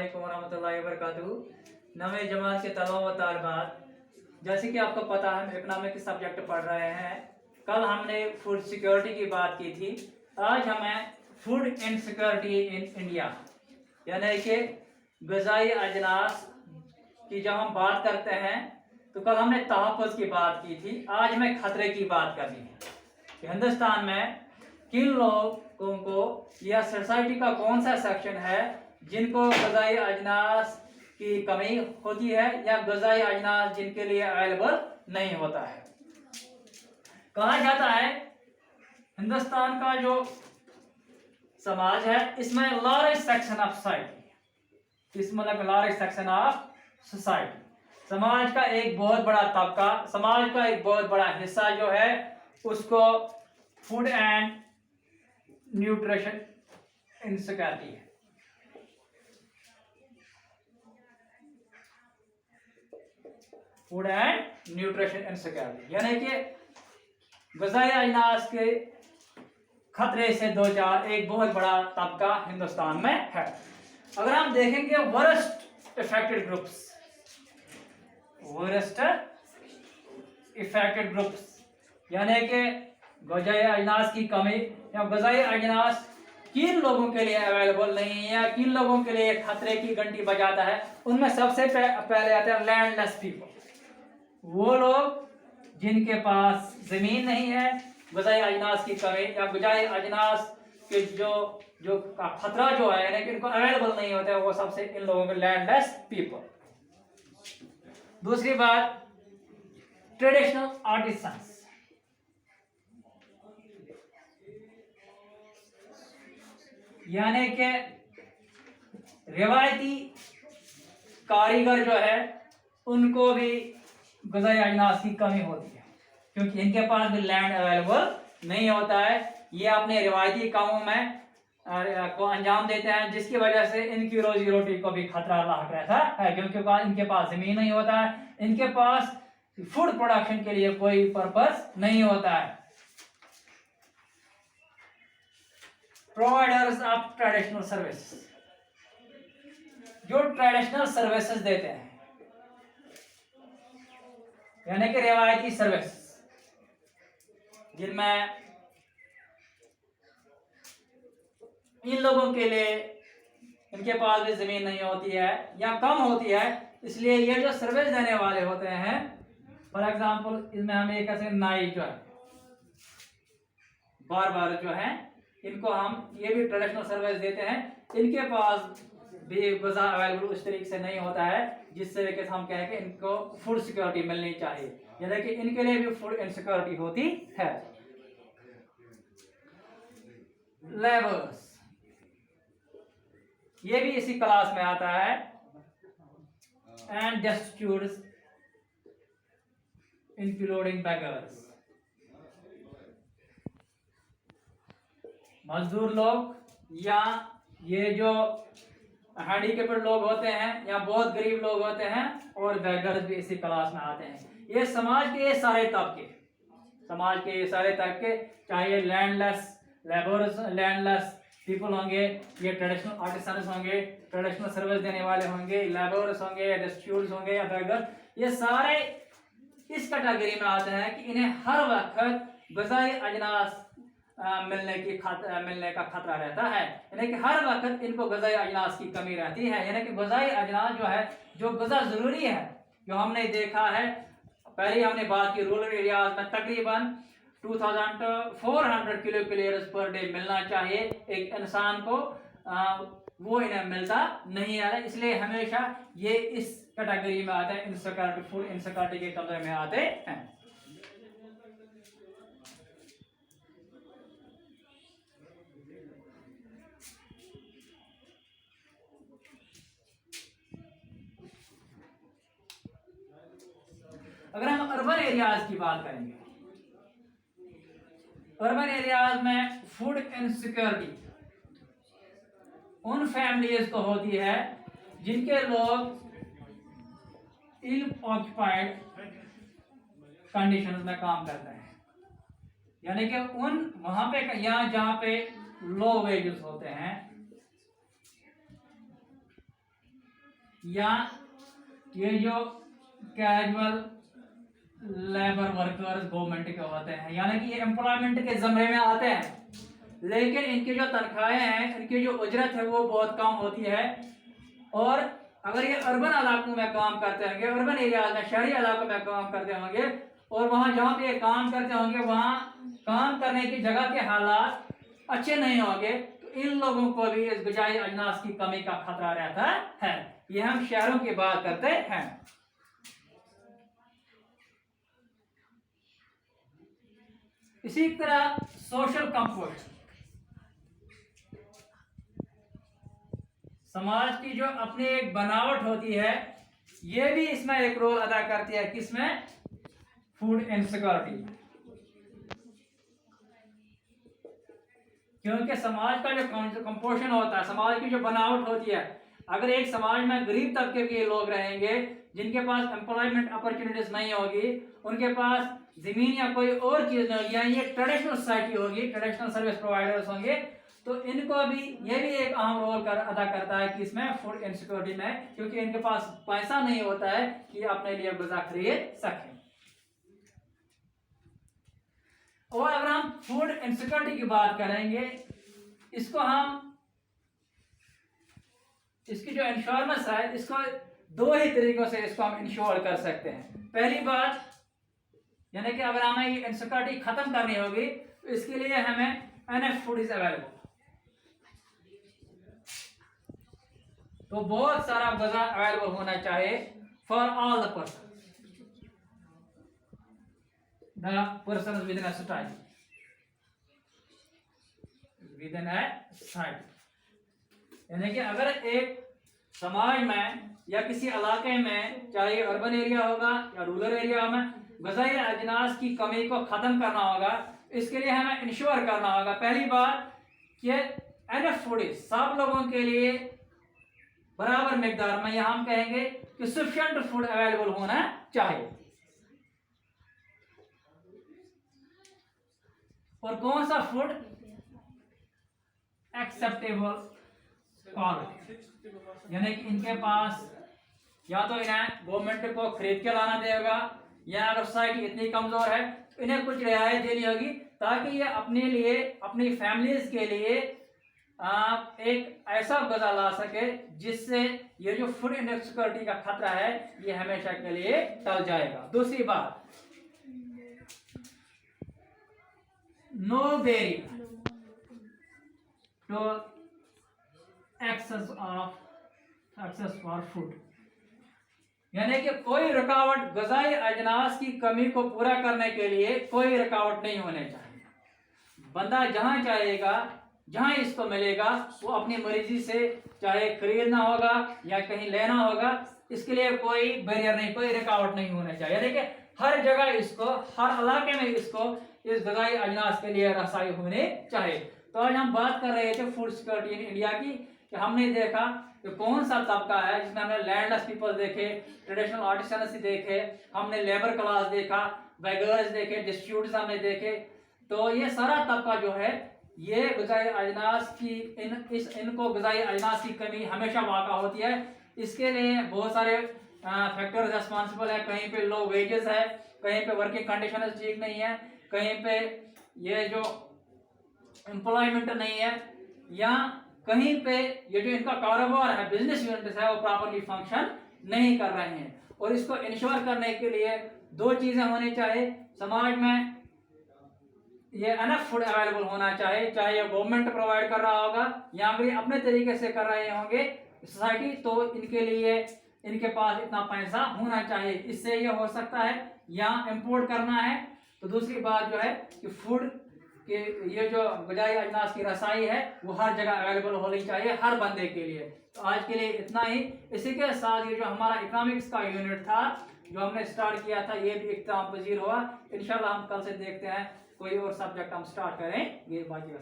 वालेकुम वरहमतुल्लाहि वबरकातुहू। नवे जमात के तलबा व तालिबात, जैसे कि आपको पता है हम इकोनॉमिक सब्जेक्ट पढ़ रहे हैं। कल हमने फूड सिक्योरिटी की बात की थी। आज हमें फूड इनसिक्योरिटी इन इंडिया यानी कि ग़िज़ाई अजनास की जब हम बात करते हैं तो कल हमने तहफ़्फ़ुज़ की बात की थी। आज हमें खतरे की बात करनी है कि हिंदुस्तान में किन लोगों को या सोसाइटी का कौन सा सेक्शन है जिनको ग़िज़ाई अजनास की कमी होती है या ग़िज़ाई अजनास जिनके लिए अवेलेबल नहीं होता है। कहा जाता है हिंदुस्तान का जो समाज है इसमें लार्ज सेक्शन ऑफ सोसाइटी, इसमें लार्ज सेक्शन ऑफ सोसाइटी, समाज का एक बहुत बड़ा तबका, समाज का एक बहुत बड़ा हिस्सा जो है उसको फूड एंड न्यूट्रिशन इनसिक्योरिटी है। फूड एंड न्यूट्रिशन इनसिक्योरिटी यानी कि ग़िज़ाई अजनास के खतरे से दो चार एक बहुत बड़ा तबका हिंदुस्तान में है। अगर हम देखेंगे worst affected groups, worst affected groups यानी कि ग़िज़ाई अजनास की कमी या ग़िज़ाई अजनास किन लोगों के लिए अवेलेबल नहीं है या किन लोगों के लिए खतरे की घंटी बजाता है, उनमें सबसे पहले आते हैं लैंडलेस पीपल। वो लोग जिनके पास जमीन नहीं है, ग़िज़ाई अजनास की कमी या ग़िज़ाई अजनास के जो का खतरा जो है यानी कि इनको अवेलेबल नहीं होता है, वो सबसे इन लोगों के लैंडलेस पीपल। दूसरी बात ट्रेडिशनल आर्टिसंस, यानी कि रिवायती कारीगर जो है उनको भी ग़िज़ाई अजनास की कमी होती है क्योंकि इनके पास भी लैंड अवेलेबल नहीं होता है। ये अपने रिवायती कामों में को अंजाम देते हैं जिसकी वजह से इनकी रोजी रोटी को भी खतरा लाक रहता है क्योंकि इनके पास जमीन नहीं होता है, इनके पास फूड प्रोडक्शन के लिए कोई पर्पस नहीं होता है। प्रोवाइडर्स ऑफ ट्रेडिशनल सर्विसेज, जो ट्रेडिशनल सर्विसेज देते हैं यानी कि रिवायती सर्विस जिनमें इन लोगों के लिए इनके पास भी जमीन नहीं होती है या कम होती है, इसलिए ये जो सर्विस देने वाले होते हैं, फॉर एग्जांपल इसमें हम एक ऐसे नाई जो है बार जो है इनको हम ये भी ट्रेडिशनल सर्विस देते हैं। इनके पास भी ग़िज़ा अवेलेबल उस तरीके से नहीं होता है जिस तरीके से हम कहें कि इनको फूड सिक्योरिटी मिलनी चाहिए, यानी कि इनके लिए भी फूड इनसिक्योरिटी होती है। लेबर्स, ये भी इसी क्लास में आता है। एंड डेस्टिट्यूट्स इंक्लूडिंग बेगर्स, मजदूर लोग या ये जो हैंडीकेप्ड लोग होते हैं या बहुत गरीब लोग होते हैं और बेगर्स भी इसी क्लास में आते हैं। ये समाज के ये सारे तबके, समाज के ये सारे तबके, चाहे लैंडलेस लेबर्स, लैंडलेस पीपल होंगे, ये ट्रेडिशनल आर्टिसंस होंगे, ट्रेडिशनल सर्विस देने वाले होंगे, लेबर्स होंगे, डेस्टिट्यूट्स होंगे या बेगर, ये सारे इस कैटेगरी में आते हैं कि इन्हें हर वक्त ग़िज़ाई अजनास मिलने का खतरा रहता है, यानी कि हर वक्त इनको ग़िज़ाई अजनास की कमी रहती है। यानी कि ग़िज़ाई अजनास जो है, जो ग़िज़ा ज़रूरी है, जो हमने देखा है पहले हमने बात की, रूरल एरियाज में तकरीबन 2400 किलो कैलोरीज पर डे मिलना चाहिए एक इंसान को, वो इन्हें मिलता नहीं है, इसलिए हमेशा ये इस कैटेगरी में आते हैं, इनसिक्योरिटी, फूड इनसिक्योरिटी के कमरे में आते हैं। अगर हम अर्बन एरियाज की बात करेंगे, अर्बन एरियाज में फूड इनसिक्योरिटी उन फैमिलीज को होती है जिनके लोग इल ऑक्युपाइड कंडीशंस में काम करते हैं, यानी कि उन वहां पे यहाँ जहां पे लो वेजेस होते हैं या ये जो कैजुअल लेबर वर्कर्स गवर्नमेंट के होते हैं, यानी कि ये एम्प्लॉयमेंट के जमरे में आते हैं, लेकिन इनकी जो तनख्वाहें हैं, इनकी जो उजरत है वो बहुत कम होती है। और अगर ये अर्बन इलाकों में काम करते होंगे, अर्बन एरिया में, शहरी इलाकों में काम करते होंगे, और वहाँ जहाँ पे ये काम करते होंगे वहाँ काम करने की जगह के हालात अच्छे नहीं होंगे, तो इन लोगों को भी इस ग़िज़ाई अजनास की कमी का खतरा रहता है। ये हम शहरों की बात करते हैं। इसी तरह सोशल कंफर्ट, समाज की जो अपनी एक बनावट होती है, ये भी इसमें एक रोल अदा करती है। किसमें? Food insecurity. क्योंकि समाज का जो कंपोजिशन होता है, समाज की जो बनावट होती है, अगर एक समाज में गरीब तबके के लोग रहेंगे जिनके पास एम्प्लॉयमेंट अपॉर्चुनिटीज नहीं होगी, उनके पास जमीन या कोई और चीज नहीं होगी, या ये ट्रेडिशनल सोसाइटी होगी, ट्रेडिशनल सर्विस प्रोवाइडर्स होंगे, तो इनको भी ये भी एक अहम रोल अदा करता है कि इसमें फूड इनसिक्योरिटी में, क्योंकि इनके पास पैसा नहीं होता है कि अपने लिए गुज़ा खरीद सकें। और अगर हम फूड इनसिक्योरिटी की बात करेंगे, इसको हम इसकी जो इंश्योरेंस है, इसको दो ही तरीकों से इसको हम इंश्योर कर सकते हैं। पहली बात, यानी कि अगर हमें ये इनसिक्योरिटी खत्म करनी होगी तो इसके लिए हमें एनएफ फूड इज अवेलेबल, तो बहुत सारा गज़ा अवेलेबल होना चाहिए for all the person with in a society, with in a society. यानी कि अगर एक समाज में या किसी इलाके में, चाहे अर्बन एरिया होगा या रूरल एरिया में, ग़िज़ाई अजनास की कमी को खत्म करना होगा, इसके लिए हमें इंश्योर करना होगा पहली बात कि एनएफ फूड सब लोगों के लिए बराबर मिकदार में, यहां हम कहेंगे कि सफिशिएंट फूड अवेलेबल होना चाहिए। और कौन सा फूड? एक्सेप्टेबल क्वालिटी, यानी कि इनके पास या तो इन्हें गवर्नमेंट को खरीद के लाना देगा, या अगर सोसाइटी इतनी कमजोर है तो इन्हें कुछ रियायत देनी होगी, ताकि ये अपने लिए, अपनी फैमिलीज के लिए एक ऐसा ग़िज़ा ला सके जिससे ये जो फूड इनसिक्योरिटी का खतरा है ये हमेशा के लिए टल जाएगा। दूसरी बात, no barrier to access for food, यानी कि कोई रुकावट, ग़िज़ाई अजनास की कमी को पूरा करने के लिए कोई रुकावट नहीं होने चाहिए। बंदा जहां चाहेगा, जहां इसको मिलेगा, वो अपनी मर्जी से चाहे खरीदना होगा या कहीं लेना होगा, इसके लिए कोई बैरियर नहीं, कोई रुकावट नहीं होना चाहिए। यानी कि हर जगह इसको, हर इलाके में इसको, इस ग़िज़ाई अजनास के लिए रसाई होने चाहिए। तो आज हम बात कर रहे थे फूड सिक्योरिटी इन इंडिया की, कि हमने देखा कि कौन सा तबका है जिसमें हमने लैंडलेस पीपल देखे, ट्रेडिशनल आर्टिसंस देखे, हमने लेबर क्लास देखा, बेगर्स देखे, डिस्ट्रीब्यूटर्स हमने देखे। तो ये सारा तबका जो है, ये ग़िज़ाई अजनास की इनको ग़िज़ाई अजनास की कमी हमेशा वाक़ा होती है। इसके लिए बहुत सारे फैक्टर्स रिस्पॉन्सिबल है। कहीं पे लो वेजेस है, कहीं पे वर्किंग कंडीशन ठीक नहीं है, कहीं पे ये जो एम्प्लॉयमेंट नहीं है, या कहीं पे ये जो इनका कारोबार है, बिजनेस यूनिट्स है, वो प्रॉपर्ली फंक्शन नहीं कर रहे हैं। और इसको इंश्योर करने के लिए दो चीजें होनी चाहिए। समाज में ये अनफ फूड अवेलेबल होना चाहिए, चाहे ये गवर्नमेंट प्रोवाइड कर रहा होगा या अगर ये अपने तरीके से कर रहे होंगे सोसाइटी, तो इनके लिए इनके पास इतना पैसा होना चाहिए। इससे ये हो सकता है, या इंपोर्ट करना है तो दूसरी बात जो है कि फूड कि ये जो ग़िज़ाई अजनास की रसाई है वो हर जगह अवेलेबल होनी चाहिए हर बंदे के लिए। तो आज के लिए इतना ही। इसी के साथ ये जो हमारा इकोनॉमिक्स का यूनिट था जो हमने स्टार्ट किया था, ये भी इख्तिताम पजीर हुआ। इंशाल्लाह हम कल से देखते हैं कोई और सब्जेक्ट हम स्टार्ट करें। ये बाकी